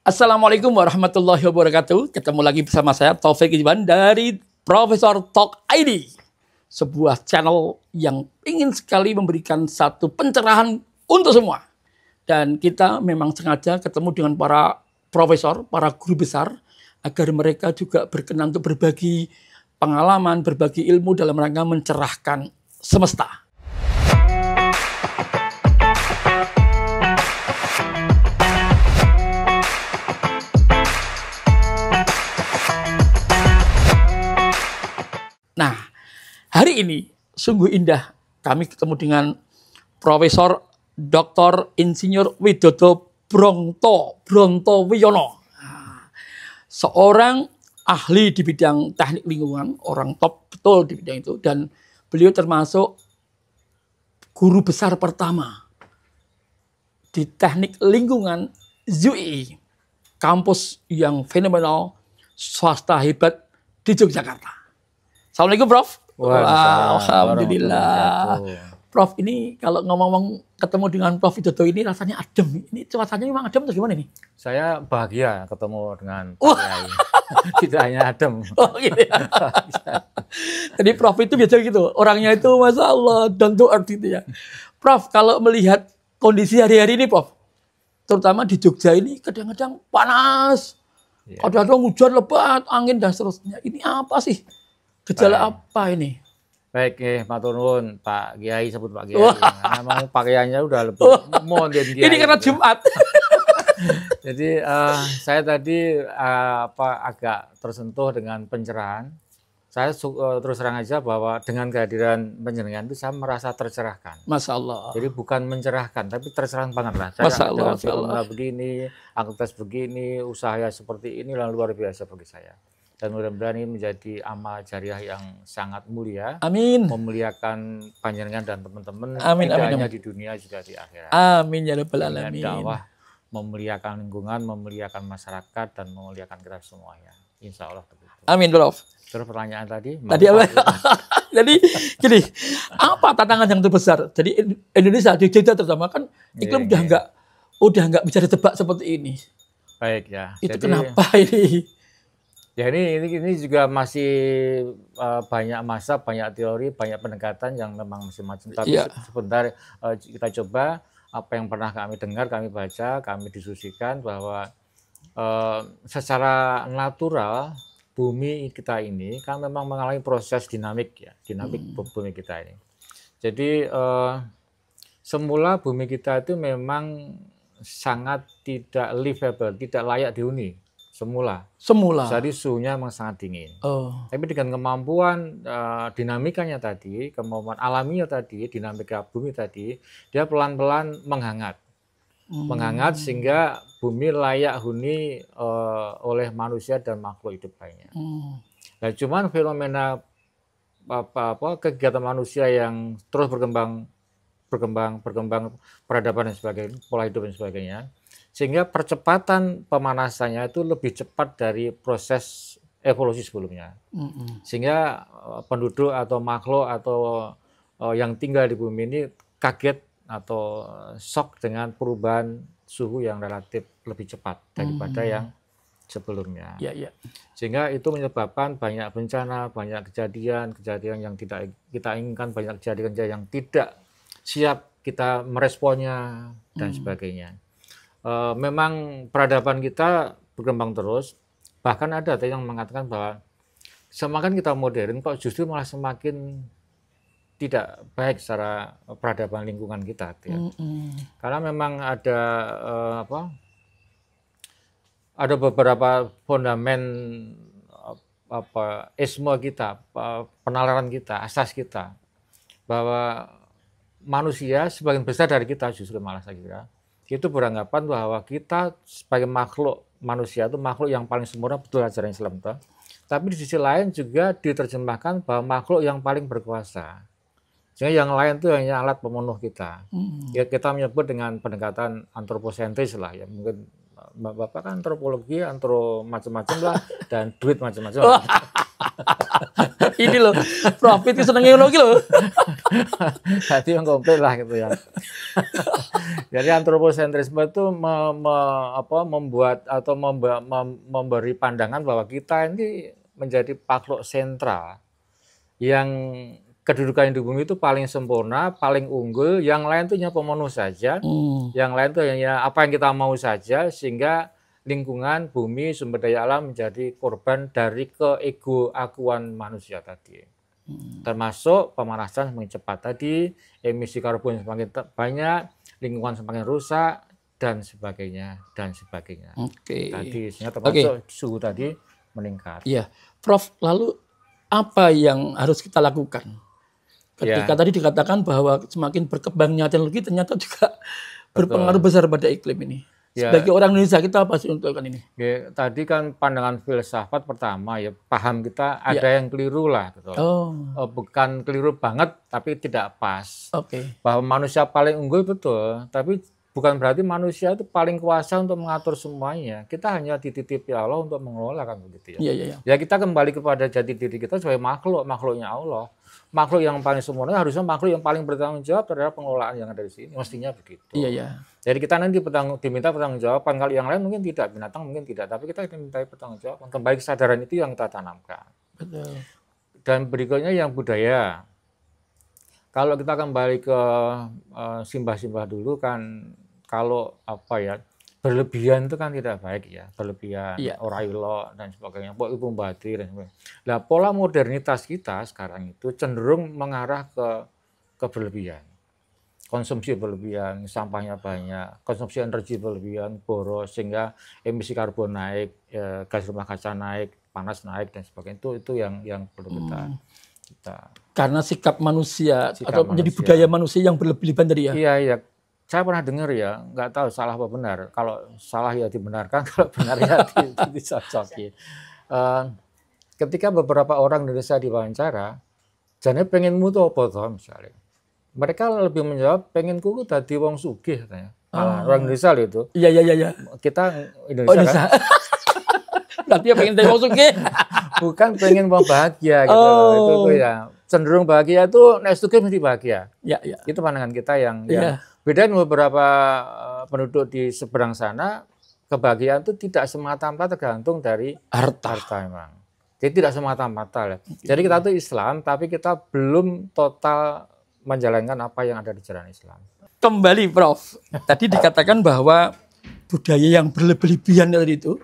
Assalamualaikum warahmatullahi wabarakatuh. Ketemu lagi bersama saya Taufik Iban dari Profesor Talk ID. Sebuah channel yang ingin sekali memberikan satu pencerahan untuk semua. Dan kita memang sengaja ketemu dengan para profesor, para guru besar, agar mereka juga berkenan untuk berbagi pengalaman, berbagi ilmu dalam rangka mencerahkan semesta. Nah, hari ini sungguh indah kami ketemu dengan Profesor Dr. Insinyur Widodo Brontowiono. Seorang ahli di bidang teknik lingkungan, orang top betul di bidang itu, dan beliau termasuk guru besar pertama di teknik lingkungan ZUI, kampus yang fenomenal, swasta hebat di Yogyakarta. Assalamualaikum, Prof. Wah, alhamdulillah. Prof, ini kalau ngomong-ngomong ketemu dengan Prof Widodo ini rasanya adem. Ini cuacanya memang adem atau gimana nih? Saya bahagia ketemu dengan Pak Kiai. Tidak hanya adem. Oh, gitu ya. Jadi Prof itu biasa gitu. Orangnya itu Masya Allah, down to earth gitu ya. Prof, kalau melihat kondisi hari-hari ini, Prof, terutama di Jogja ini kadang-kadang panas. Kadang-kadang hujan lebat, angin dan seterusnya. Ini apa sih? Gejala apa ini? Baik, matur nuwun Pak Kiai, sebut Pak Kiai. Memang pakaiannya udah lebih modern Kiai. Ini karena Jumat. Jadi saya tadi agak tersentuh dengan pencerahan. Saya terus terang aja bahwa dengan kehadiran penjenengan itu saya merasa tercerahkan. Masya Allah. Jadi bukan mencerahkan, tapi tercerahkan banget lah. Masya Saya Allah, dengan fenomena begini, aktivitas begini, usaha seperti ini, lalu luar biasa bagi saya. Dan mudah-mudahan ini menjadi amal jariah yang sangat mulia. Amin. Memuliakan panjenengan dan teman-teman. Amin, tidak amin, hanya amin. di dunia juga di akhirat. Amin ya rabbal Dengan alamin. dakwah memuliakan lingkungan, memuliakan masyarakat, dan memuliakan kita semuanya. Insya Allah begitu. Amin, Prof. Terus pertanyaan tadi? Tadi apa? Jadi gini, apa tantangan yang terbesar? Jadi Indonesia di Jogja terutama kan iklim udah nggak bisa ditebak seperti ini. Baik ya. Itu jadi, kenapa ini? Ya ini juga masih banyak masa, banyak teori, banyak pendekatan yang memang masing-masing. Tapi sebentar kita coba apa yang pernah kami dengar, kami baca, kami diskusikan bahwa secara natural bumi kita ini kan memang mengalami proses dinamik ya, dinamik bumi kita ini. Jadi semula bumi kita itu memang sangat tidak livable, tidak layak dihuni. Semula. Jadi suhunya memang sangat dingin. Tapi dengan kemampuan dinamikanya tadi, kemampuan alaminya tadi, dinamika bumi tadi, dia pelan-pelan menghangat. Menghangat sehingga bumi layak huni oleh manusia dan makhluk hidup lainnya. Nah, cuman fenomena kegiatan manusia yang terus berkembang peradaban dan sebagainya, pola hidup dan sebagainya, sehingga percepatan pemanasannya itu lebih cepat dari proses evolusi sebelumnya. Sehingga penduduk atau makhluk atau yang tinggal di bumi ini kaget atau shock dengan perubahan suhu yang relatif lebih cepat daripada yang sebelumnya. Sehingga itu menyebabkan banyak bencana, banyak kejadian yang tidak kita inginkan, banyak kejadian yang tidak siap kita meresponnya dan sebagainya. Memang peradaban kita berkembang terus, bahkan ada yang mengatakan bahwa semakin kita modern kok justru malah semakin tidak baik secara peradaban lingkungan kita. Karena memang ada ada beberapa fondamen isme kita, penalaran kita, asas kita, bahwa manusia sebagian besar dari kita justru malah saya kira itu beranggapan bahwa kita sebagai makhluk manusia itu makhluk yang paling sempurna, betul ajaran Islam itu. Tapi di sisi lain juga diterjemahkan bahwa makhluk yang paling berkuasa. Sehingga yang lain itu hanya alat pemenuh kita. Ya, kita menyebut dengan pendekatan antroposentris lah ya. Mungkin Bapak kan antropologi, macam-macam lah, dan duit macam-macam. Ini loh, profit senengnya ngono iki lho. Jadi yang komplit lah gitu ya. Jadi antroposentrisme itu membuat atau memberi pandangan bahwa kita ini menjadi makhluk sentral yang kedudukan di bumi itu paling sempurna, paling unggul, yang lain itu hanya pemenuh saja, yang lain itu hanya apa yang kita mau saja, sehingga lingkungan, bumi, sumber daya alam menjadi korban dari keegoakuan manusia tadi. Termasuk pemanasan semakin cepat tadi, emisi karbon semakin banyak, lingkungan semakin rusak, dan sebagainya, dan sebagainya. Tadi, sehingga termasuk suhu tadi meningkat. Iya, Prof. Lalu apa yang harus kita lakukan? Ketika tadi dikatakan bahwa semakin berkembangnya teknologi ternyata juga berpengaruh besar pada iklim ini. Sebagai orang Indonesia kita pasti untuk ini. Tadi kan pandangan filsafat pertama ya, paham kita ada yang keliru lah. Gitu. Bukan keliru banget, tapi tidak pas. Bahwa manusia paling unggul betul, tapi bukan berarti manusia itu paling kuasa untuk mengatur semuanya. Kita hanya dititipi Allah untuk mengelola kan begitu ya. Ya kita kembali kepada jati diri kita sebagai makhluknya Allah. Makhluk yang paling sempurna harusnya makhluk yang paling bertanggung jawab terhadap pengelolaan yang ada di sini. Mestinya begitu. Jadi kita nanti diminta pertanggungjawaban. Kalau yang lain mungkin tidak, binatang mungkin tidak, tapi kita diminta pertanggungjawaban. Kembali kesadaran itu yang kita tanamkan. Betul. Dan berikutnya yang budaya. Kalau kita kembali ke simbah-simbah dulu kan, kalau berlebihan itu kan tidak baik ya, berlebihan, ora ilo dan sebagainya, pok ibu mbati dan sebagainya. Nah, pola modernitas kita sekarang itu cenderung mengarah ke berlebihan. Konsumsi berlebihan, sampahnya banyak, konsumsi energi berlebihan, boros, sehingga emisi karbon naik, gas rumah kaca naik, panas naik dan sebagainya. Itu yang perlu kita karena sikap manusia atau menjadi budaya manusia yang berlebihan tadi ya. Iya. Saya pernah dengar ya, nggak tahu salah apa benar. Kalau salah ya dibenarkan, kalau benar ya dicocoki. Ketika beberapa orang Indonesia diwawancara, jane pengen mutu apa toh misalnya. Mereka lebih menjawab pengen kuku dadi wong sugih katanya. Orang Indonesia loh itu. Iya. Kita Indonesia kan. Berarti ya pengen dadi wong sugih. Bukan pengen wong bahagia gitu. Itu ya. Cenderung bahagia itu nek sugih mesti bahagia. Iya. Itu pandangan kita yang beda dengan beberapa penduduk di seberang sana, kebahagiaan itu tidak semata-mata tergantung dari harta memang. Jadi tidak semata-mata. Jadi kita itu Islam, tapi kita belum total menjalankan apa yang ada di jalan Islam. Kembali Prof, tadi dikatakan bahwa budaya yang berlebihan tadi itu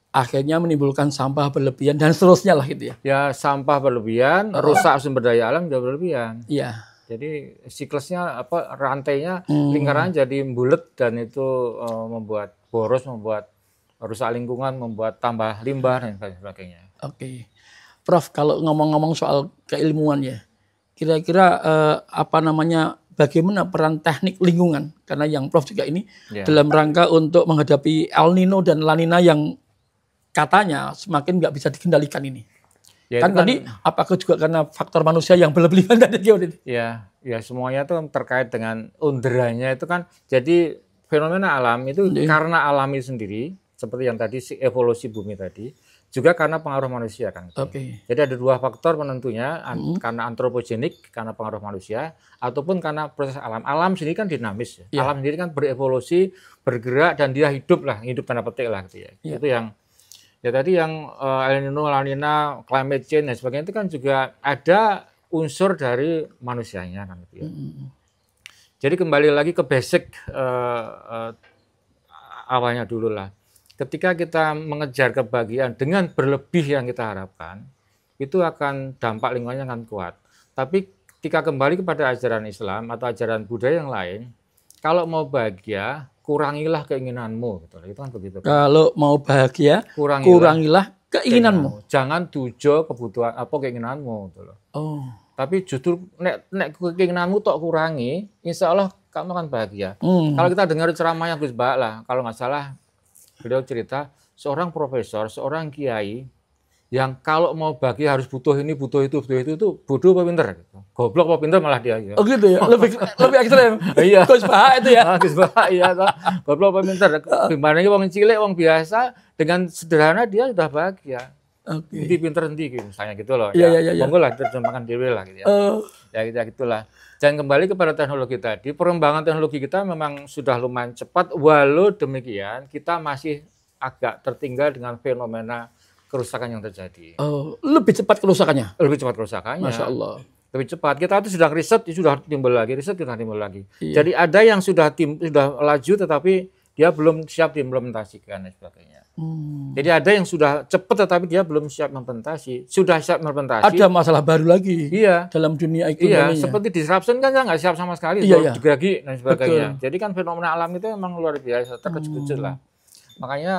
akhirnya menimbulkan sampah berlebihan dan seterusnya lah gitu ya. Ya sampah berlebihan, rusak sumber daya alam juga berlebihan. Iya. Jadi siklusnya rantainya lingkaran jadi bulat dan itu membuat boros, membuat rusak lingkungan, membuat tambah limbah dan sebagainya. Prof, kalau ngomong-ngomong soal keilmuan ya, kira-kira bagaimana peran teknik lingkungan? Karena yang Prof juga ini dalam rangka untuk menghadapi El Nino dan La Nina yang katanya semakin nggak bisa dikendalikan ini. Kan tadi apakah juga karena faktor manusia yang berlebihan tadi? Ya semuanya itu terkait dengan underanya itu kan. Jadi fenomena alam itu karena alami sendiri, seperti yang tadi evolusi bumi tadi, juga karena pengaruh manusia kan. Jadi ada dua faktor penentunya, karena antropogenik, karena pengaruh manusia, ataupun karena proses alam. Alam sendiri kan dinamis, alam sendiri kan berevolusi, bergerak dan dia hidup tanda petik lah gitu ya. Itu yang tadi yang El Nino, La Nina, climate change dan sebagainya itu kan juga ada unsur dari manusianya kan gitu ya. Jadi kembali lagi ke basic awalnya dulu lah. Ketika kita mengejar kebahagiaan dengan berlebih yang kita harapkan, itu akan dampak lingkungannya akan kuat. Tapi ketika kembali kepada ajaran Islam atau ajaran budaya yang lain, kalau mau bahagia, kurangilah keinginanmu, gitu. Itu kan begitu. Kalau mau bahagia, kurangilah keinginanmu. Jangan tujo kebutuhan keinginanmu, gitu loh. Tapi justru nek keinginanmu tok kurangi, insya Allah kamu akan bahagia. Kalau kita dengar ceramah yang Gus Bak lah, kalau nggak salah beliau cerita seorang profesor, seorang kiai yang kalau mau bahagia harus butuh ini, butuh itu bodoh apa pinter? Goblok apa pinter malah dia. Oh gitu ya, lebih ekstrem. Iya. Gus Bahak itu ya. Gus Bahak iya. Goblok apa pinter? Gimana wong cilik, wong biasa dengan sederhana dia sudah bahagia. Nanti pinter nanti misalnya gitu loh. Iya, iya, iya. Monggo lah terjemahkan diri lah gitu ya. Ya gitulah. Dan kembali kepada teknologi tadi, perkembangan teknologi kita memang sudah lumayan cepat, walau demikian kita masih agak tertinggal dengan fenomena kerusakan yang terjadi. Lebih cepat kerusakannya? Lebih cepat kerusakannya. Masya Allah. Lebih cepat. Kita itu sudah riset, sudah timbul lagi. Riset, sudah timbul lagi. Iya. Jadi ada yang sudah laju tetapi dia belum siap diimplementasikan dan sebagainya. Jadi ada yang sudah cepat tetapi dia belum siap implementasi. Sudah siap implementasi. Ada masalah baru lagi. Iya. Dalam dunia ekonomi. Iya, seperti disruption kan nggak siap sama sekali. Iya. Digragi dan sebagainya. Betul. Jadi kan fenomena alam itu memang luar biasa, terkejut-kejut lah. Makanya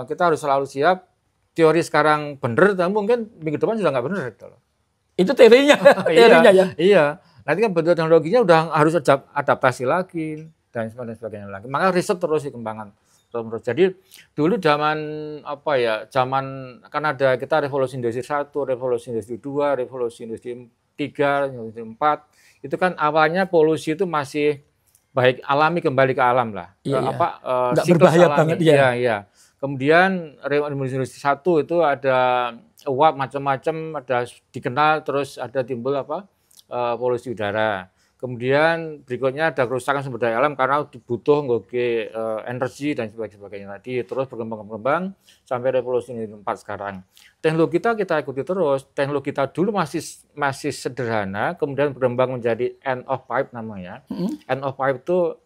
kita harus selalu siap. Teori sekarang benar, tapi mungkin minggu depan sudah nggak benar. Itu teorinya. Teorinya ya. Iya. Nanti kan bentuk teknologinya udah harus adaptasi lagi dan sebagainya lagi. Maka riset terus dikembangkan. Jadi dulu zaman zaman kan ada kita revolusi industri 1, revolusi industri 2, revolusi industri 3, industri 4. Itu kan awalnya polusi itu masih baik alami, kembali ke alam lah. Nggak berbahaya alami. Banget ya. Iya. Kemudian revolusi industri 1 itu ada uap macam-macam, ada dikenal, terus ada timbul polusi udara. Kemudian berikutnya ada kerusakan sumber daya alam karena dibutuh energi dan sebagainya tadi. Terus berkembang sampai revolusi 4 sekarang. Teknologi kita ikuti terus. Teknologi kita dulu masih sederhana, kemudian berkembang menjadi end of pipe namanya. End of pipe itu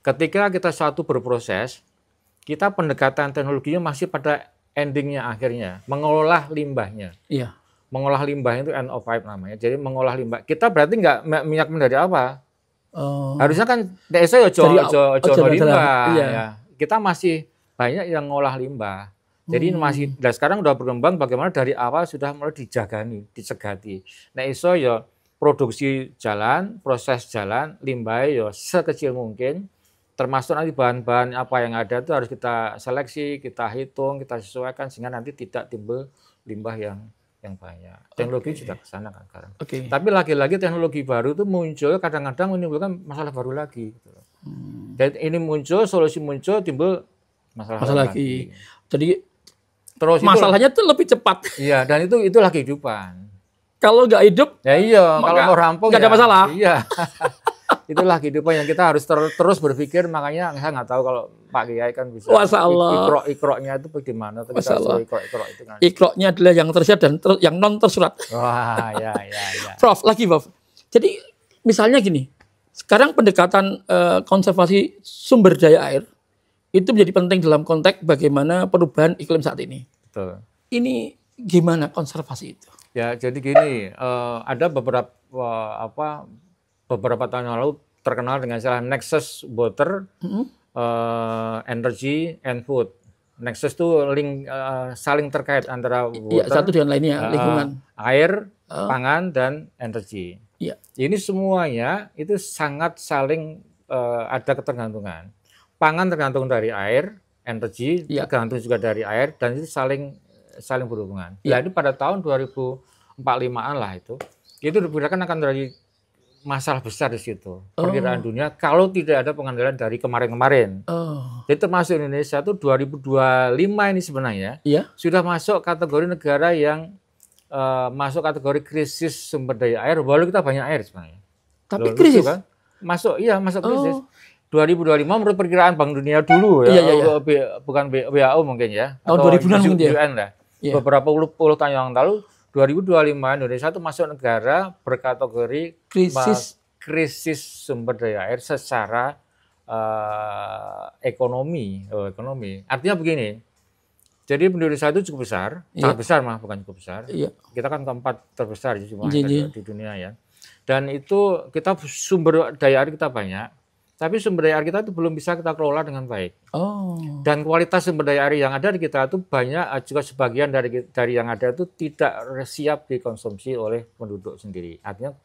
ketika kita satu berproses, kita pendekatan teknologinya masih pada endingnya akhirnya, mengolah limbahnya. Iya. Mengolah limbah itu end of pipe namanya. Jadi mengolah limbah. Kita berarti nggak minyak dari apa? Harusnya kan desa ojo limbah. Iya. Ya. Kita masih banyak yang ngolah limbah. Jadi dan sekarang udah berkembang bagaimana dari awal sudah mulai dijagani, disegati. Nah iso ya produksi jalan, proses jalan, limbah ya sekecil mungkin. Termasuk nanti bahan-bahan apa yang ada itu harus kita seleksi, kita hitung, kita sesuaikan sehingga nanti tidak timbul limbah yang banyak. Teknologi sudah ke sana kan sekarang. Tapi lagi-lagi teknologi baru itu muncul kadang-kadang menimbulkan masalah baru lagi. Dan ini muncul, solusi muncul, timbul masalah lagi. Jadi terus masalahnya itu lebih cepat. Iya, dan itulah kehidupan. Kalau nggak hidup, ya iya. Kalau mau rampung nggak ada masalah. Iya. Itulah kehidupan yang kita harus terus berpikir. Makanya saya nggak tahu kalau Pak Kiai kan bisa ikroknya itu bagaimana. Ikrok itu kan. Ikroknya adalah yang tersirat dan yang non tersurat. Wah, ya. Prof. Jadi misalnya gini, sekarang pendekatan konservasi sumber daya air itu menjadi penting dalam konteks bagaimana perubahan iklim saat ini. Betul. Ini gimana konservasi itu? Ya, jadi gini, ada beberapa tahun yang lalu terkenal dengan istilah Nexus Water, Energy and Food. Nexus itu saling terkait antara water, satu dengan lainnya, lingkungan, air, pangan, dan energi. Ya. Ini semuanya itu sangat saling ada ketergantungan. Pangan tergantung dari air, energi tergantung juga dari air, dan itu saling berhubungan. Jadi pada tahun 2045-an lah itu diperkirakan akan terjadi masalah besar di situ. Perkiraan dunia kalau tidak ada pengendalian dari kemarin-kemarin. Jadi termasuk Indonesia itu 2025 ini sebenarnya sudah masuk kategori negara yang masuk kategori krisis sumber daya air. Walau kita banyak air sebenarnya. Tapi krisis kan? Masuk krisis. 2025 menurut perkiraan Bank Dunia dulu bukan WHO mungkin ya. Tahun 2000-an mungkin ya. UN lah. Beberapa puluh tahun yang lalu 2025 Indonesia itu masuk negara berkategori krisis sumber daya air secara ekonomi. Artinya begini. Jadi Indonesia itu cukup besar, sangat besar bukan cukup besar. Kita kan keempat terbesar di dunia ya. Dan itu kita sumber daya air kita banyak. Tapi sumber daya air kita itu belum bisa kita kelola dengan baik. Dan kualitas sumber daya air yang ada di kita itu banyak juga sebagian dari yang ada itu tidak siap dikonsumsi oleh penduduk sendiri. Artinya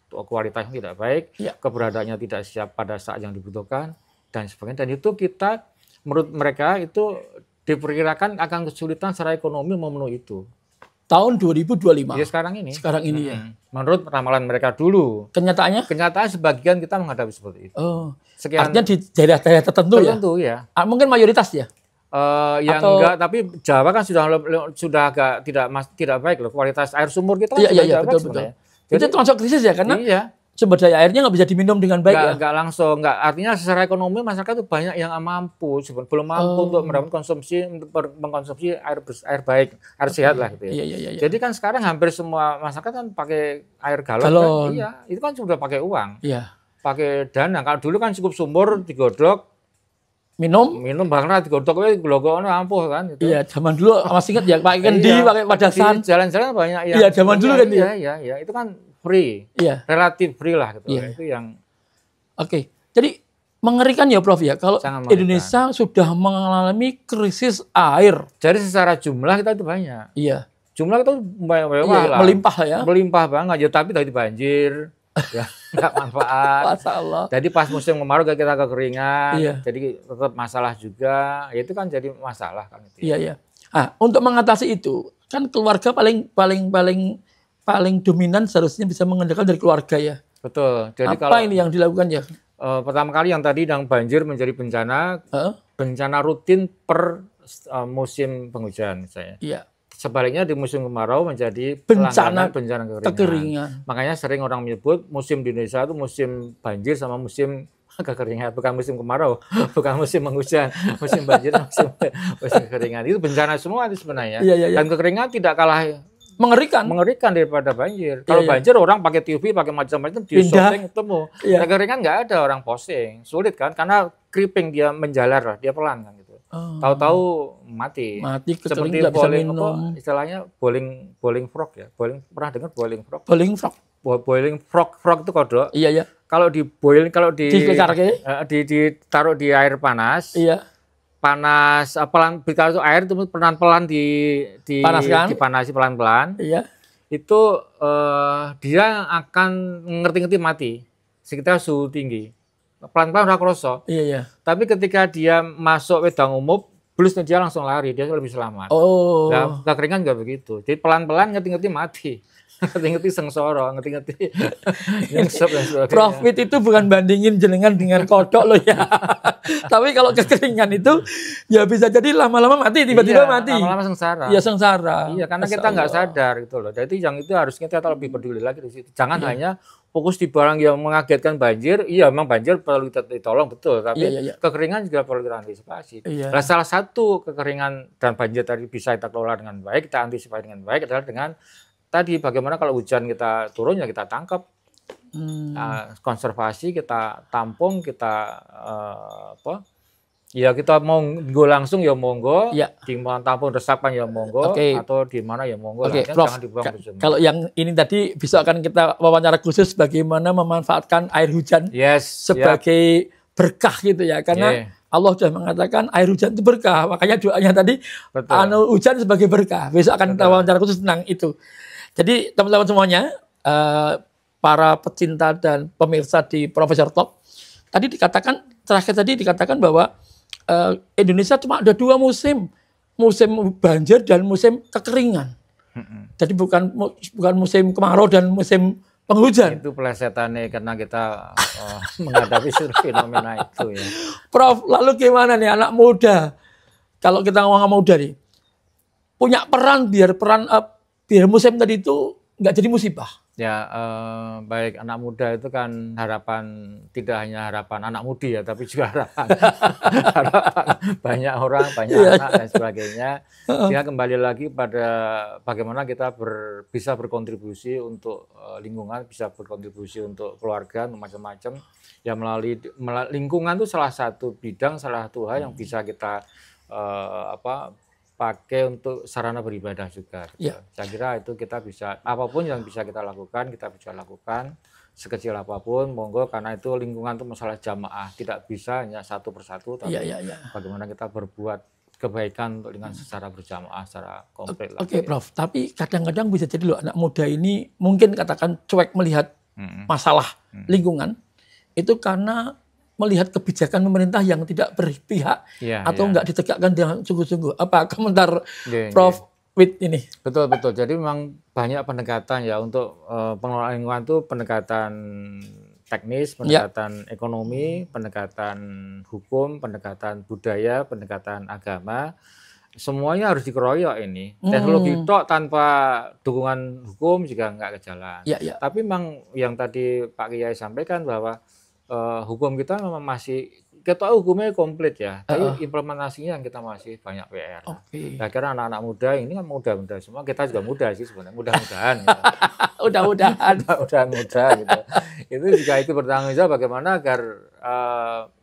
kualitasnya tidak baik, keberadaannya tidak siap pada saat yang dibutuhkan dan sebagainya. Dan itu kita menurut mereka itu diperkirakan akan kesulitan secara ekonomi memenuhi itu. Tahun 2025. Ya sekarang ini ya. Menurut ramalan mereka dulu. Kenyataannya sebagian kita menghadapi seperti itu. Artinya di daerah-daerah tertentu ya. Ya. Mungkin mayoritas ya. Ya enggak, tapi Jawa kan sudah agak tidak baik loh, kualitas air sumur kita kan Iya, betul. Jadi, itu termasuk krisis ya, karena sumber daya airnya nggak bisa diminum dengan baik ya? Nggak langsung, artinya secara ekonomi masyarakat itu banyak yang mampu, belum mampu untuk mendapatkan mengkonsumsi air baik, air sehat lah gitu ya. Iya. Jadi kan sekarang hampir semua masyarakat kan pakai air galon. Kan? Iya, itu kan sudah pakai uang, pakai dana. Kalau dulu kan cukup sumur digodok, minum bahkan digodok itu glogoknya ampuh kan gitu. Iya, zaman dulu masih ingat ya pakai kendi, pakai padasan. Jalan-jalan banyak yang. Iya, zaman dulu kan dia. Iya, itu kan free. Iya. Relatif free lah gitu. Itu yang Oke. Jadi mengerikan ya Prof ya kalau Indonesia sudah mengalami krisis air. Jadi secara jumlah kita itu banyak. Iya. Jumlah itu melimpah ya. Melimpah banget ya, tapi tadi banjir. Ya, nggak manfaat. Masalah. Jadi pas musim kemarau kita kekeringan, jadi tetap masalah juga. Ya, itu kan jadi masalah kan itu. Iya. Untuk mengatasi itu kan keluarga paling dominan seharusnya bisa mengendalikan dari keluarga ya. Betul. Jadi apa ini yang dilakukan ya? Pertama kali yang tadi yang banjir menjadi bencana rutin per musim penghujan misalnya. Iya. Sebaliknya di musim kemarau menjadi bencana kekeringan. Makanya sering orang menyebut musim di Indonesia itu musim banjir sama musim kekeringan, bukan musim kemarau, bukan musim penghujan, musim banjir, musim kekeringan. Itu bencana semua itu sebenarnya. Iya. Dan kekeringan tidak kalah mengerikan daripada banjir. Kalau banjir orang pakai TV, pakai macam-macam di shopping ketemu. Kekeringan nggak ada, orang posting. Sulit kan karena creeping, dia menjalar, dia pelan kan gitu. Tahu-tahu mati seperti istilahnya boiling frog ya. Pernah dengar boiling frog? Boiling frog itu kodok. Iya. Kalau ditaruh di air panas. Iya. Panas pelan, kalau air itu pelan-pelan dipanasi pelan-pelan. Iya. Itu dia akan ngerti-ngerti mati sekitar suhu tinggi. Pelan-pelan udah kroso. Iya. Tapi ketika dia masuk wedang umum, blusnya dia langsung lari, dia lebih selamat. Nah, kekeringan juga begitu. Jadi pelan-pelan ngerti-ngerti mati. Ngerti-ngerti sengsara, ngerti-ngerti nyungsep dan sebagainya. Profit itu bukan bandingin jenengan dengan kodok loh ya. Tapi kalau kekeringan itu ya bisa jadi lama-lama mati, tiba-tiba mati. Lama-lama sengsara. Iya, sengsara. Iya, karena kita nggak sadar gitu loh. Jadi yang itu harus kita lebih peduli lagi di situ. Jangan hanya fokus di barang yang mengagetkan banjir. Iya, memang banjir perlu ditolong betul, tapi kekeringan juga perlu kita antisipasi. Nah, salah satu kekeringan dan banjir tadi bisa kita kelola dengan baik, kita antisipasi dengan baik adalah dengan tadi bagaimana kalau hujan kita turun ya kita tangkap, konservasi, kita tampung, kita ya kita mau langsung ya monggo, di tampung resapan ya monggo, atau di mana ya monggo. Prof, kalau yang ini tadi bisa akan kita wawancara khusus bagaimana memanfaatkan air hujan sebagai berkah gitu ya, karena Allah sudah mengatakan air hujan itu berkah, makanya doanya tadi hujan sebagai berkah. Besok akan kita wawancara khusus tentang itu. Jadi teman-teman semuanya, para pecinta dan pemirsa di Profesor Talk, terakhir tadi dikatakan bahwa Indonesia cuma ada 2 musim banjir dan musim kekeringan. Jadi bukan musim kemarau dan musim penghujan. Itu pelesetannya karena kita menghadapi fenomena itu ya. Prof, lalu gimana nih anak muda? Kalau kita ngomong muda nih, punya peran biar musim tadi itu nggak jadi musibah. Ya, baik, anak muda itu kan harapan, tidak hanya harapan anak mudi ya, tapi juga harapan banyak orang, banyak anak dan sebagainya. Sehingga kembali lagi pada bagaimana kita bisa berkontribusi untuk lingkungan, bisa berkontribusi untuk keluarga, macam-macam. Ya melalui lingkungan itu salah satu bidang, salah satu hal yang bisa kita pakai untuk sarana beribadah juga. Gitu. Saya kira itu kita bisa, apapun yang bisa kita lakukan sekecil apapun, monggo, karena itu lingkungan itu masalah jamaah, tidak bisa hanya satu persatu, tapi bagaimana kita berbuat kebaikan untuk lingkungan secara berjamaah, secara komplit. Oke, Prof. Tapi kadang-kadang bisa jadi loh anak muda ini mungkin katakan cuek melihat masalah lingkungan itu karena melihat kebijakan pemerintah yang tidak berpihak atau nggak ditegakkan dengan sungguh-sungguh. Apa komentar Prof Wid ini? Betul. Jadi memang banyak pendekatan ya untuk pengelolaan lingkungan itu, pendekatan teknis, pendekatan ekonomi, pendekatan hukum, pendekatan budaya, pendekatan agama. Semuanya harus dikeroyok ini. Teknologi tok tanpa dukungan hukum juga nggak jalan. Tapi memang yang tadi Pak Kiai sampaikan bahwa hukum kita memang masih, kita hukumnya komplit ya, tapi implementasinya yang kita masih banyak PR. Saya kira anak-anak muda ini kan muda-muda semua, kita juga muda sih sebenarnya, mudah-mudahan. Gitu. Mudah-mudahan gitu. Itu juga itu bertanggung jawab bagaimana agar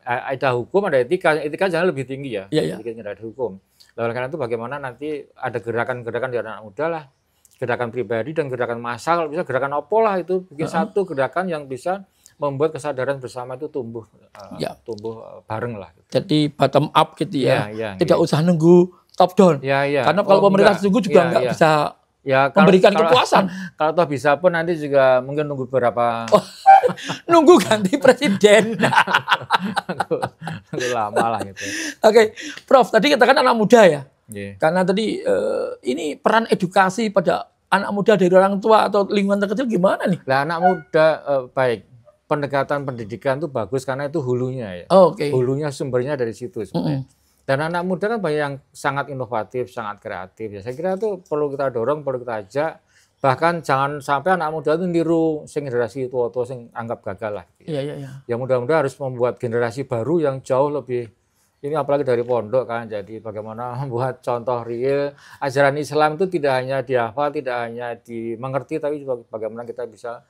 ada hukum, ada etika jangan lebih tinggi ya. Etikanya ada hukum. Oleh karena itu bagaimana nanti ada gerakan-gerakan di anak muda lah, gerakan pribadi dan gerakan massal, bisa gerakan opo lah itu, bikin satu gerakan yang bisa membuat kesadaran bersama itu tumbuh bareng lah. Gitu. Jadi bottom up gitu ya, tidak usah nunggu top down. Karena kalau pemerintah tunggu juga nggak bisa memberikan kepuasan. Kalau toh bisa pun nanti juga mungkin nunggu berapa. Nunggu ganti presiden. Nunggu lama lah gitu. Oke, Prof, tadi katakan anak muda ya. Karena tadi ini peran edukasi pada anak muda dari orang tua atau lingkungan terkecil gimana nih? Nah, anak muda baik. Pendekatan pendidikan itu bagus karena itu hulunya ya. Hulunya sumbernya dari situ sebenarnya. Dan anak muda kan banyak yang sangat inovatif, sangat kreatif. Ya, saya kira itu perlu kita dorong, perlu kita ajak. Bahkan jangan sampai anak muda itu niru generasi tua-tua sing anggap gagal lah. Ya mudah-mudahan harus membuat generasi baru yang jauh lebih, ini apalagi dari pondok kan. Jadi bagaimana membuat contoh real ajaran Islam itu tidak hanya dihafal, tidak hanya dimengerti, tapi juga bagaimana kita bisa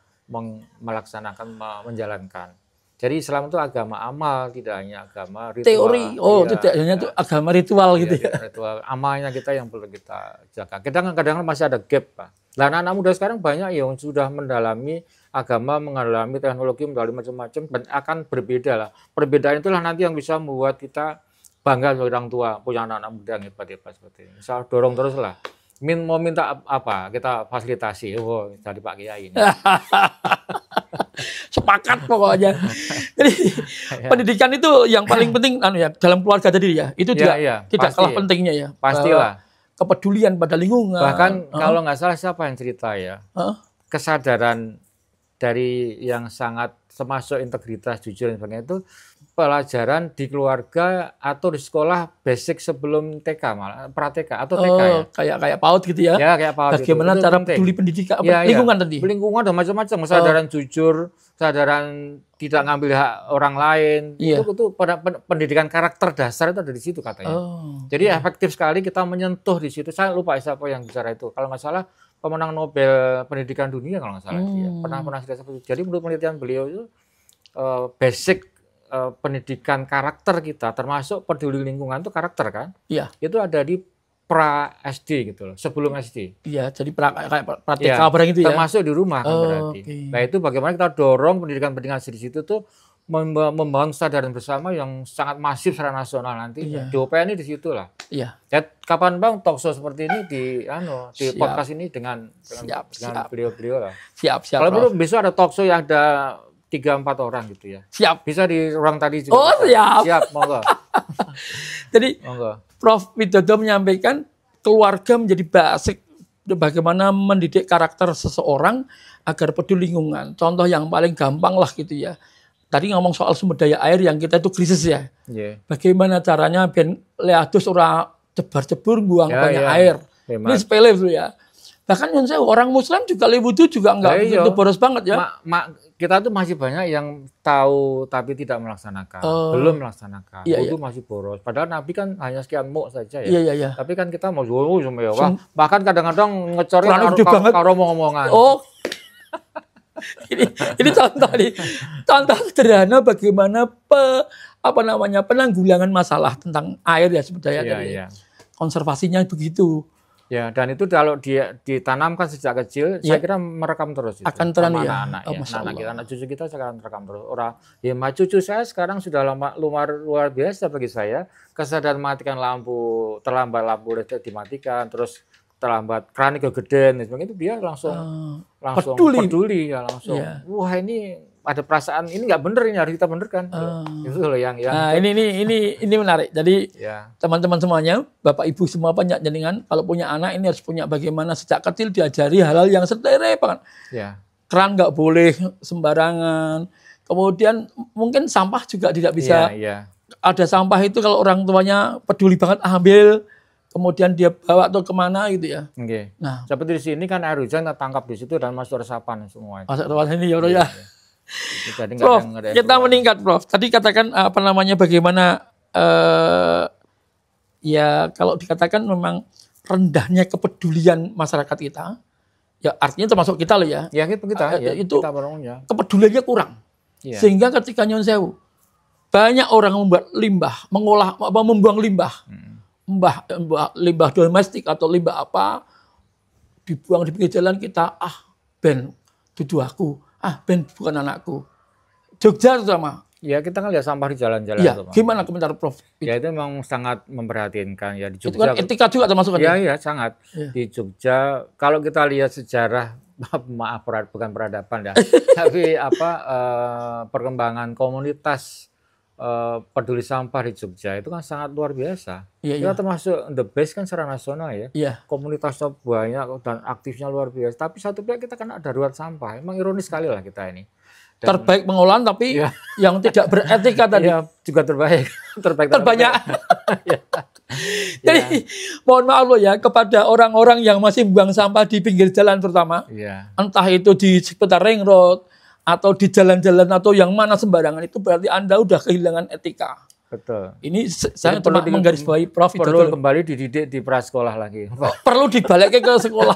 melaksanakan, menjalankan. Jadi Islam itu agama amal, tidak hanya agama ritual. Teori, tidak hanya itu agama ritual gitu ya. Ritual amalnya kita yang perlu kita jaga. Kadang-kadang masih ada gap, Pak. Nah, anak muda sekarang banyak yang sudah mendalami agama, mendalami teknologi, mendalami macam-macam, dan akan berbeda lah. Perbedaan itulah nanti yang bisa membuat kita bangga sebagai orang tua punya anak-anak muda yang hebat-hebat seperti ini. Misal dorong terus lah. Mau minta apa, kita fasilitasi. Dari Pak Kiai ini. Sepakat pokoknya. Jadi pendidikan itu yang paling penting dalam keluarga tadi ya. Itu juga tidak kalah pentingnya ya. Pastilah. Kepedulian pada lingkungan. Bahkan kalau nggak salah siapa yang cerita ya. Kesadaran dari yang sangat termasuk integritas, jujur dan sebagainya itu pelajaran di keluarga atau di sekolah basic sebelum TK malah pra-TK atau TK ya. Kayak PAUD gitu ya. Kayak PAUD. Bagaimana itu cara peduli pendidikan lingkungan tadi. Lingkungan dan macam-macam, kesadaran jujur, kesadaran tidak ngambil hak orang lain. Itu pada pendidikan karakter dasar itu ada di situ katanya. Jadi efektif sekali kita menyentuh di situ. Saya lupa siapa yang bicara itu. Kalau nggak salah pemenang Nobel Pendidikan Dunia kalau nggak salah dia. Pernah cerita seperti itu. Jadi menurut penelitian beliau itu basic pendidikan karakter kita, termasuk peduli lingkungan itu karakter kan? Itu ada di pra SD gitu loh, sebelum SD. Jadi kayak praktika barang itu ya. Termasuk di rumah kan berarti. Nah itu bagaimana kita dorong pendidikan di situ tuh membangun kesadaran bersama yang sangat masif secara nasional nanti. Di UPN ini di situ lah. Ya, kapan Bang talkshow seperti ini di podcast ini dengan beliau-beliau lah. Siap. Kalau perlu besok ada talkshow yang ada 3-4 orang gitu ya. Siap. Bisa di ruang tadi juga. Siap. Siap, monggo. Jadi Prof Widodo menyampaikan keluarga menjadi basic bagaimana mendidik karakter seseorang agar peduli lingkungan. Contoh yang paling gampang lah gitu ya. Tadi ngomong soal sumber daya air yang kita itu krisis ya. Bagaimana caranya biar leadus ora cebar-cebur buang banyak air. Ini sepele dulu ya. Bahkan yang saya orang Muslim juga wudhu juga enggak begitu boros banget ya. Kita tuh masih banyak yang tahu tapi tidak melaksanakan, belum melaksanakan. Wudhu masih boros. Padahal Nabi kan hanya sekian muk saja ya. Tapi kan kita mau mewah. Bahkan kadang-kadang ngecorin karo ngomongan. Ini contoh sederhana bagaimana penanggulangan masalah tentang air ya sumber daya. Konservasinya begitu. Ya, dan itu kalau dia ditanamkan sejak kecil, saya kira merekam terus itu. Akan terus ya. Anak cucu kita sekarang merekam terus. Cucu saya sekarang sudah luar biasa bagi saya. Kesadaran matikan lampu, terlambat lampu listrik dimatikan, terus terlambat keramik kegedean, itu dia langsung peduli ya langsung. Wah ini ada perasaan ini nggak bener, ini harus kita benerkan. Itu loh yang. Nah ini menarik. Jadi teman-teman semuanya, bapak ibu semua banyak jenengan, kalau punya anak ini harus punya bagaimana sejak kecil diajari hal-hal yang sepele banget. Keran nggak boleh sembarangan, Kemudian mungkin sampah juga tidak bisa. Ada sampah itu kalau orang tuanya peduli banget ambil, kemudian dia bawa atau kemana gitu ya. Nah, seperti di sini kan air hujan kita tangkap di situ dan masuk resapan semua. Masuk resapan ini ya. Prof, kita meningkat, Prof. Tadi katakan apa namanya bagaimana ya kalau dikatakan memang rendahnya kepedulian masyarakat kita, ya artinya termasuk kita loh ya. Ya kita itu kita kepeduliannya kurang. Sehingga ketika Nyun Sewu banyak orang membuat limbah, membuang limbah, limbah domestik atau limbah apa, dibuang di pinggir jalan kita, ben dudu aku, ben bukan anakku. Jogja sama. Ya kita kan lihat sampah di jalan-jalan. Ya, gimana komentar Prof? Ya itu memang sangat memprihatinkan ya di Jogja. Itu kan etika juga termasuk kan? Iya sangat. Di Jogja kalau kita lihat sejarah, maaf bukan peradaban ya, tapi perkembangan komunitas peduli sampah di Jogja itu kan sangat luar biasa. Kita termasuk the best kan secara nasional ya. Komunitasnya banyak dan aktifnya luar biasa. Tapi satu pihak kita kena darurat sampah. Emang ironis sekali lah kita ini. Dan terbaik pengolahan tapi yang tidak beretika tadi. Juga terbaik. Terbanyak. Jadi mohon maaf loh ya kepada orang-orang yang masih buang sampah di pinggir jalan terutama. Entah itu di sekitar ring road atau di jalan-jalan atau yang mana sembarangan, itu berarti Anda udah kehilangan etika. Betul. Ini saya cuma menggarisbawahi Prof. Perlu kembali dididik di prasekolah lagi. Perlu dibalikkan ke sekolah.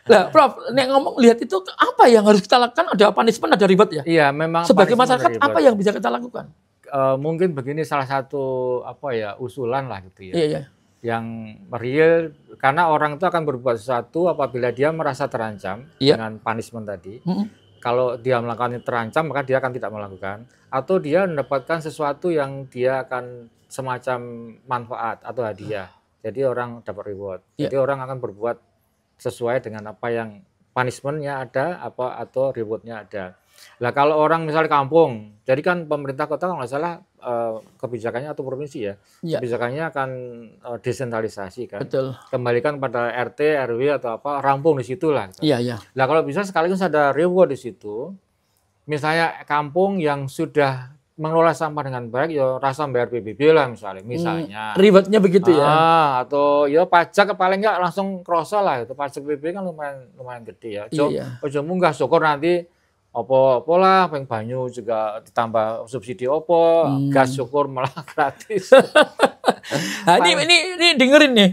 Nah, Prof, nek ngomong lihat itu apa yang harus kita lakukan? Ada punishment, ada reward ya? Iya, memang. Sebagai masyarakat apa yang bisa kita lakukan? Mungkin begini salah satu usulan lah gitu ya. Iya. Yang real, karena orang itu akan berbuat sesuatu apabila dia merasa terancam dengan punishment tadi. Kalau dia melakukan terancam, maka dia akan tidak melakukan. Atau dia mendapatkan sesuatu yang dia akan semacam manfaat atau hadiah. Jadi orang dapat reward. Jadi orang akan berbuat sesuai dengan apa yang punishment-nya ada, atau reward-nya ada. Lah kalau orang misalnya kampung, jadi kan pemerintah kota kalau nggak salah kebijakannya atau provinsi ya, kebijakannya akan desentralisasi kan. Betul. Kembalikan pada RT, RW atau apa, rampung di situ lah. Gitu. Iya. Lah kalau bisa sekaligus ada reward di situ, misalnya kampung yang sudah mengelola sampah dengan baik, ya rasa bayar PBB lah misalnya. Rewardnya begitu ya? Atau ya pajak paling nggak langsung kroso lah, itu pajak PBB kan lumayan gede ya. Ojo munggah syukur nanti opo lah, peng banyu juga ditambah subsidi gas syukur malah gratis. Nah, ini dengerin nih.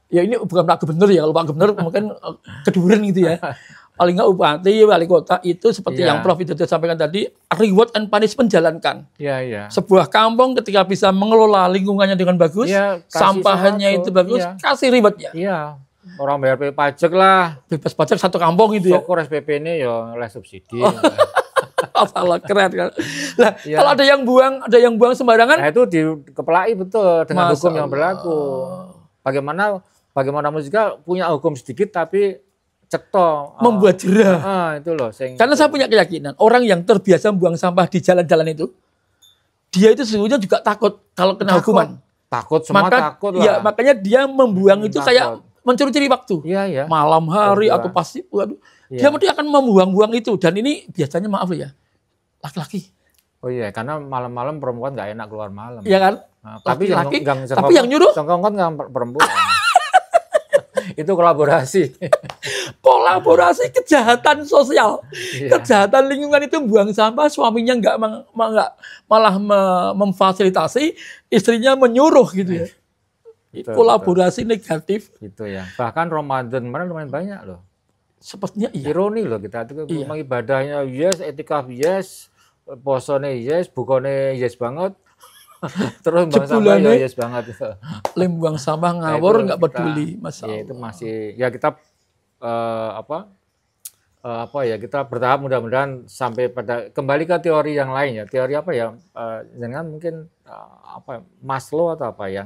Ya ini bukan Pak Gubernur ya, kalau Pak Gubernur mungkin keduren gitu ya. Paling nggak bupati, wali kota itu seperti yang Prof itu sampaikan tadi, reward and punishment jalankan. Sebuah kampung ketika bisa mengelola lingkungannya dengan bagus, sampahnya itu bagus, kasih rewardnya. Orang bayar pajak lah. Bebas pajak satu kampung itu ya. Syukur SPP ini ya oleh subsidi. Apalah keren kan. Nah, kalau ada yang buang sembarangan, nah itu dikepelai betul dengan hukum yang berlaku. Bagaimana juga punya hukum sedikit tapi cekto membuat jerah. Itu loh. Karena saya punya keyakinan orang yang terbiasa buang sampah di jalan-jalan itu, dia itu sesungguhnya juga takut kalau kena hukuman. Takut takut lah. Ya, makanya dia membuang itu kayak mencuri-curi waktu. Malam hari atau pasti dia akan membuang-buang itu, dan ini biasanya maaf ya laki-laki. Oh iya, karena malam-malam perempuan nggak enak keluar malam. Iya kan? Tapi yang nyuruh songkongkon nggak perempuan. Itu kolaborasi. Kolaborasi kejahatan sosial, kejahatan lingkungan itu buang sampah, suaminya malah memfasilitasi, istrinya menyuruh gitu ya. Kolaborasi negatif. Gitu ya. Bahkan Ramadan kemarin lumayan banyak loh. Sepertinya ironi loh kita itu ibadahnya etika posone bukone banget. Terus buang sampah banget. Lem buang sampah ngawur nggak peduli masalah. Itu masih kita kita bertahap mudah-mudahan sampai pada kembali ke teori yang lain ya. Teori apa ya? Jangan mungkin Maslow atau apa ya?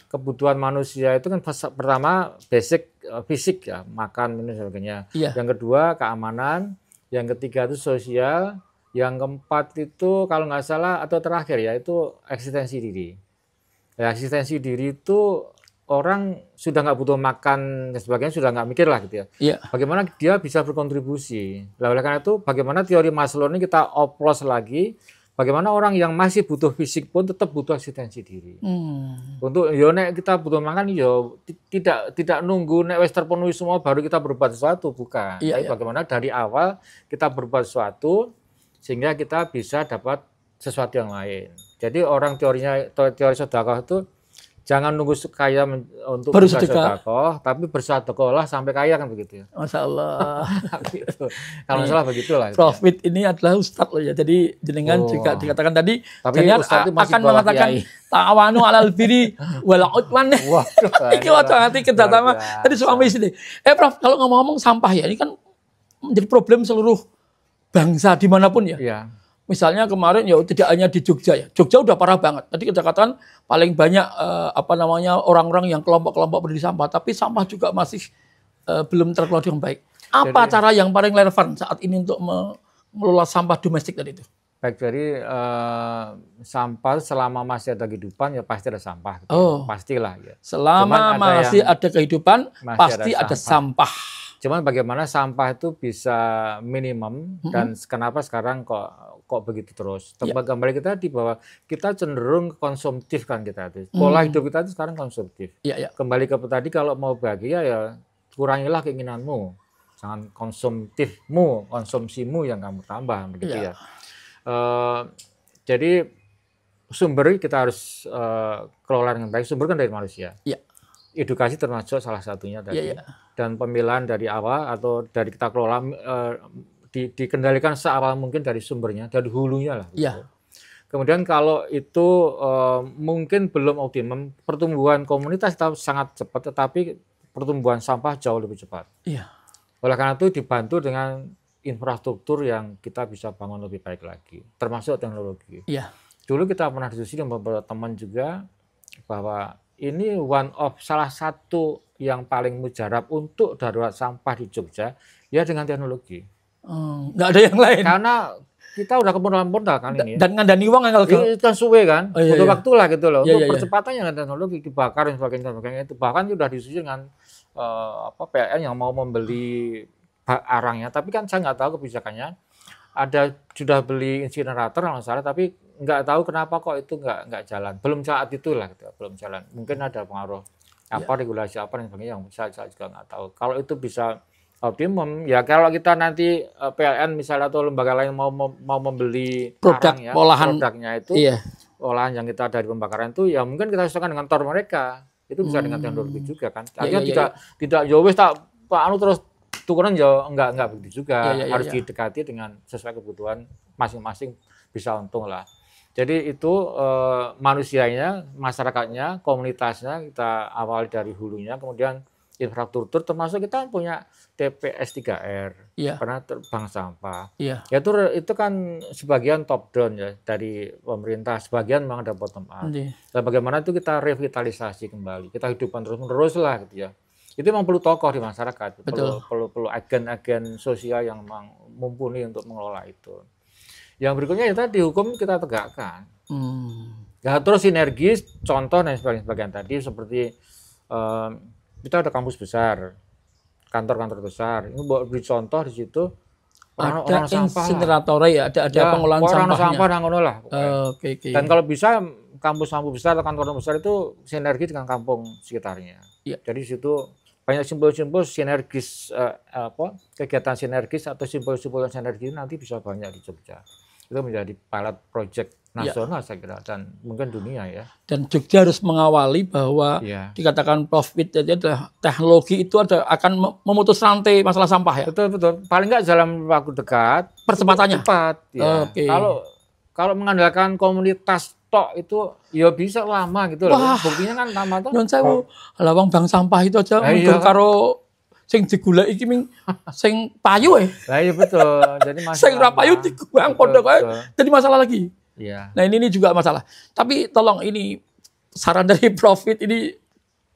Kebutuhan manusia itu kan pertama basic fisik ya, makan, minum, sebagainya. Yang kedua keamanan, yang ketiga itu sosial, yang keempat itu kalau nggak salah atau terakhir ya itu eksistensi diri. Ya, eksistensi diri itu orang sudah nggak butuh makan dan sebagainya, sudah nggak mikir lah gitu ya. Iya. Bagaimana dia bisa berkontribusi. Nah, oleh karena itu bagaimana teori Maslow ini kita oplos lagi, bagaimana orang yang masih butuh fisik pun tetap butuh eksistensi diri. Untuk yo nek kita butuh makan yo tidak nunggu nek wis terpenuhi semua baru kita berbuat sesuatu, bukan. Iya, Tapi bagaimana dari awal kita berbuat sesuatu sehingga kita bisa dapat sesuatu yang lain. Jadi orang teori sedekah itu jangan nunggu kaya untuk bersedekah, tapi bersedekahlah sampai kaya kan begitu ya. Masya Allah. Gitu. Kalau salah begitulah. Profit ini adalah ustadz loh ya. Jadi jenengan juga dikatakan tadi, tapi akan mengatakan ta'awanu alal birri wal udwan. Iki waktu nanti kedatama tadi suami istri. Prof, kalau ngomong-ngomong sampah ya, ini kan menjadi problem seluruh bangsa dimanapun ya. Iya. Misalnya kemarin ya tidak hanya di Jogja ya. Jogja udah parah banget. Tadi kita katakan paling banyak orang-orang yang kelompok-kelompok berdiri sampah, tapi sampah juga masih belum terkelola dengan baik. Apa cara yang paling relevan saat ini untuk mengelola sampah domestik tadi itu? Baik, dari sampah selama masih ada kehidupan ya pasti ada sampah. Gitu. Pastilah ya. Selama masih ada kehidupan pasti ada sampah. Cuman bagaimana sampah itu bisa minimum dan kenapa sekarang kok begitu terus? Kembali kita di bahwa kita cenderung konsumtif kan kita itu. Pola hidup kita itu sekarang konsumtif. Kembali ke tadi kalau mau bahagia ya kurangilah keinginanmu. Jangan konsumsimu yang kamu tambah begitu ya. Jadi sumber kita harus kelola dengan baik. Sumber kan dari manusia. Edukasi termasuk salah satunya tadi. Dan pemilahan dari awal atau dari kita kelola dikendalikan seawal mungkin dari sumbernya, dari hulunya lah. Gitu. Kemudian kalau itu mungkin belum optimum, pertumbuhan komunitas itu sangat cepat, tetapi pertumbuhan sampah jauh lebih cepat. Oleh karena itu dibantu dengan infrastruktur yang kita bisa bangun lebih baik lagi, termasuk teknologi. Dulu kita pernah diskusi dengan beberapa teman juga bahwa ini salah satu yang paling mujarab untuk darurat sampah di Jogja ya dengan teknologi. Nggak ada yang lain. Karena kita udah kepondal kan ini. Dan ngandani uang kan itu kan suwe kan, butuh waktu lah gitu loh. Untuk percepatannya dengan teknologi dibakar dan sebagainya itu bahkan sudah diskusi dengan PLN yang mau membeli arangnya. Tapi kan saya nggak tahu kebijakannya. Sudah beli insinerator kalau salah, tapi nggak tahu kenapa kok itu nggak jalan. Belum saat itulah gitu, belum jalan. Mungkin ada pengaruh regulasi apa dan sebagainya yang saya juga nggak tahu. Kalau itu bisa optimum, ya kalau kita nanti PLN misalnya atau lembaga lain mau membeli produknya itu, olahan yang kita dari pembakaran itu, ya mungkin kita sesuaikan dengan tor mereka. Itu bisa dengan teknologi juga kan. Artinya tidak jauh tak Pak Anu terus tukuran ya enggak begitu juga. Harus didekati dengan sesuai kebutuhan masing-masing, bisa untung lah. Jadi itu manusianya, masyarakatnya, komunitasnya kita awali dari hulunya, kemudian infrastruktur termasuk kita punya TPS 3R, pernah bank sampah. Ya itu kan sebagian top down ya dari pemerintah, sebagian memang ada bottom up. Dan bagaimana itu kita revitalisasi kembali, kita hidupkan terus-menerus lah gitu ya. Itu memang perlu tokoh di masyarakat, perlu agen-agen sosial yang memang mumpuni untuk mengelola itu. Yang berikutnya ya tadi hukum kita tegakkan. Ya, terus sinergis, contoh dan sebagainya tadi seperti kita ada kampus besar, kantor-kantor besar. Ini buat beri contoh di situ. Ada insinerator ya, ada pengolahan sampahnya. Sampah lah. Dan kalau bisa kampus-kampus besar atau kantor besar itu sinergi dengan kampung sekitarnya. Jadi di situ banyak simbol-simbol sinergis, kegiatan sinergis atau simbol-simbol sinergis nanti bisa banyak di Jogja. Itu menjadi pilot project nasional saya kira dan mungkin dunia ya. Dan Jogja harus mengawali bahwa dikatakan profit jadi adalah teknologi itu akan memutus rantai masalah sampah ya. Betul. Paling nggak dalam waktu dekat percepatannya. Cepat. Ya. Kalau mengandalkan komunitas tok itu ya bisa lama gitu loh. Buktinya kan lama tuh. Nyon sewu, lawang bank sampah itu aja karo sing digulai iki sing payu Lah iya betul. Jadi masalah. Sing ra payu diguang padha kae. Jadi masalah lagi. Nah ini juga masalah. Tapi tolong ini saran dari Profit ini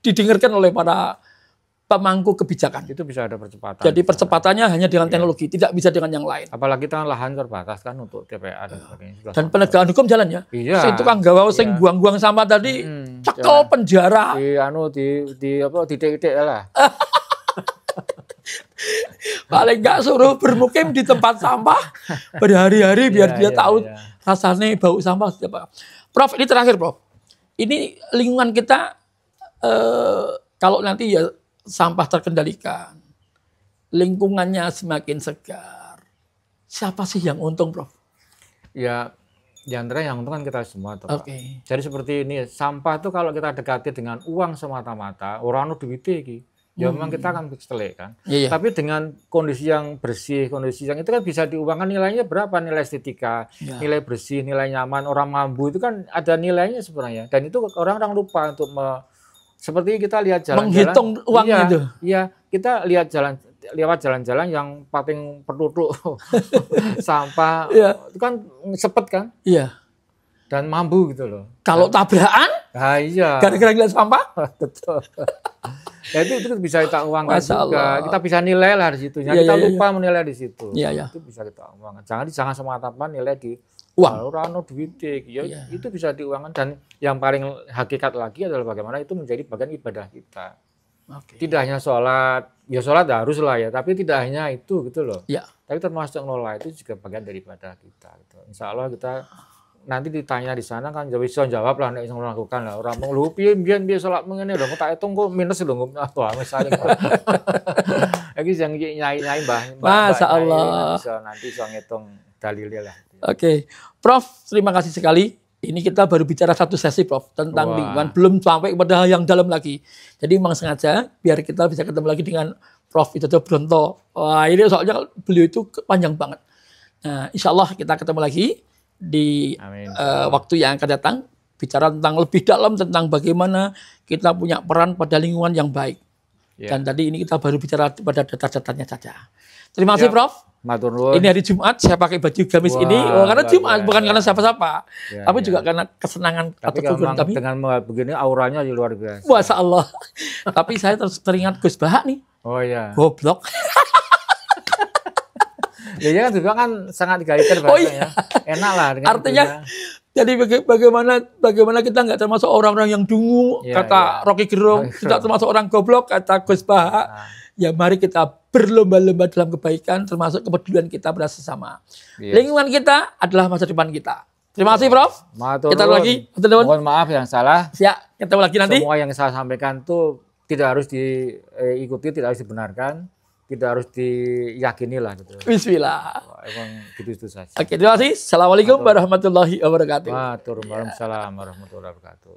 didengarkan oleh para pemangku kebijakan. Itu bisa ada percepatan. Jadi percepatannya hanya dengan teknologi, tidak bisa dengan yang lain. Apalagi kita lahan terbatas kan untuk TPA dan sebagainya. Dan penegakan hukum jalan ya. Iya. Si tukang gawa sing buang-buang sampah tadi cekel penjara. Di titik-titik lah. Paling nggak suruh bermukim di tempat sampah berhari-hari biar dia tahu rasanya bau sampah. Prof, ini terakhir Prof. Ini lingkungan kita kalau nanti ya sampah terkendalikan, lingkungannya semakin segar. Siapa sih yang untung, Prof? Ya, di antara yang untung kan kita semua, Pak. Oke. Jadi seperti ini, sampah itu kalau kita dekati dengan uang semata-mata, orang itu duit iki. Ya memang kita akan setelik kan. Iya. Tapi dengan kondisi yang bersih, kondisi yang itu kan bisa diuangkan nilainya berapa, nilai estetika, nilai bersih, nilai nyaman, orang mampu itu kan ada nilainya sebenarnya. Dan itu orang-orang lupa untuk seperti kita lihat jalan-jalan. Menghitung uang itu. Iya, kita lihat lewat jalan-jalan yang pating pertutuk sampah, itu kan sepet kan? Iya. Dan mampu gitu loh. Kalau tabrakan? Nah, iya. Gara-gara ngeliat sampah? Betul. Ya itu bisa kita uangkan juga. Kita bisa nilai lah di situ. Kita lupa menilai di situ. Itu bisa kita uangkan. Jangan semata-mata nilai di uang. Rano duitik. Ya, itu bisa diuangkan. Dan yang paling hakikat lagi adalah bagaimana itu menjadi bagian ibadah kita. Tidak hanya sholat, ya sholat harus lah ya. Tapi tidak hanya itu gitu loh. Tapi termasuk ngelola itu juga bagian dari ibadah kita. Gitu. Insya Allah kita nanti ditanya di sana kan bisa jawab lah nek yang melakukan lah orang mau lu piye mbiyen salat mengene lho tak hitung kok minus lho wah misalnya lagi yang nyai Mbah Masyaallah bisa nanti bisa ngitung dalilnya lah. Oke. Prof, terima kasih sekali. Ini kita baru bicara satu sesi Prof tentang lingkungan, belum sampai kepada yang dalam lagi. Jadi memang sengaja biar kita bisa ketemu lagi dengan Prof Widodo Bronto. Wah, ini soalnya beliau itu panjang banget. Nah, insya Allah kita ketemu lagi di waktu yang akan datang, bicara tentang lebih dalam tentang bagaimana kita punya peran pada lingkungan yang baik. Dan tadi ini kita baru bicara pada data-datanya saja. Terima kasih Prof. Ini hari Jumat saya pakai baju gamis ini karena Jumat bukan karena siapa-siapa, tapi juga karena kesenangan atau keguguran kami. Dengan begini auranya luar biasa. Masya Allah. Tapi saya teringat Gus Bahak nih. Oh iya. Goblok. Ya kan juga kan sangat digairahkan bahasanya. Enak lah dengan artinya jadi bagaimana kita nggak termasuk orang-orang yang dungu kata Rocky Gerung, tidak termasuk orang goblok kata Gus Bahak. Ya mari kita berlomba-lomba dalam kebaikan termasuk kepedulian kita pada sesama. Lingkungan kita adalah masa depan kita. Terima kasih Prof. Kita lagi. Mohon maaf yang salah. Siap, ketemu lagi nanti. Semua yang saya sampaikan tuh tidak harus diikuti, tidak harus dibenarkan. Tidak harus diyakini lah gitu. Bismillah. Emang gitu saja. Oke, terima kasih. Assalamualaikum warahmatullahi wabarakatuh. Waalaikumsalam warahmatullahi wabarakatuh.